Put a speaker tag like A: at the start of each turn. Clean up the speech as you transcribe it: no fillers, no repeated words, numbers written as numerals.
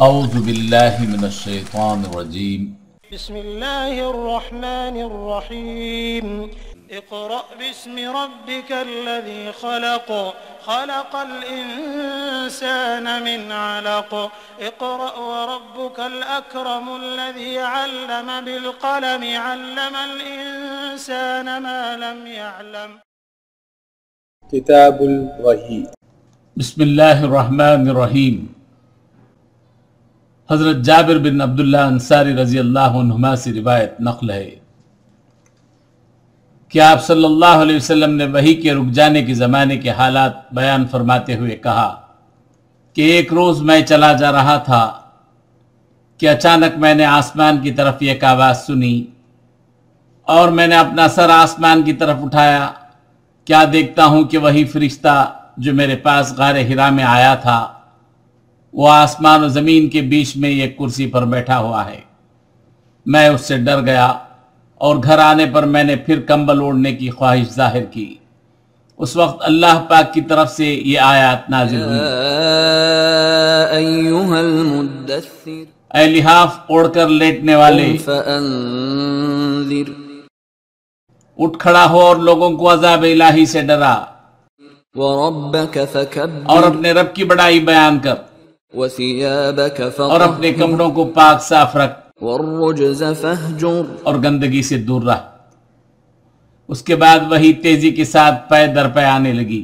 A: اعوذ باللہ من الشیطان الرجیم
B: بسم اللہ الرحمن الرحیم اقرأ باسم ربک الذی خلق خلق الانسان من علق اقرأ وربک الاکرم الذی علم بالقلم علم الانسان ما لم يعلم۔
C: کتاب الوحی۔
A: بسم اللہ الرحمن الرحیم۔ حضرت جابر بن عبداللہ انصاری رضی اللہ عنہما سے روایت نقل ہے کہ آپ صلی اللہ علیہ وسلم نے وحی کے رک جانے کے زمانے کے حالات بیان فرماتے ہوئے کہا کہ ایک روز میں چلا جا رہا تھا کہ اچانک میں نے آسمان کی طرف ایک آواز سنی اور میں نے اپنا سر آسمان کی طرف اٹھایا، کیا دیکھتا ہوں کہ وہی فرشتہ جو میرے پاس غار حرا میں آیا تھا وہ آسمان و زمین کے بیچ میں ایک کرسی پر بیٹھا ہوا ہے۔ میں اس سے ڈر گیا اور گھر آنے پر میں نے پھر کمبل اوڑھنے کی خواہش ظاہر کی۔ اس وقت اللہ پاک کی طرف سے یہ آیات نازل ہوئی،
D: ایھا المدثر
A: اے لحاف اوڑھ کر لیٹنے والے،
D: فانذر
A: اٹھ کھڑا ہو اور لوگوں کو عذاب الہی سے ڈرا،
D: وربک فکبر
A: اور اپنے رب کی بڑائی بیان کر،
D: وثیابک
A: اور اپنے
D: فطہر
A: کپڑوں کو پاک صاف رکھ،
D: والرجز فاہجر
A: اور گندگی سے دور رہ۔ اس کے بعد وہی تیزی کے ساتھ پے در پے آنے لگی۔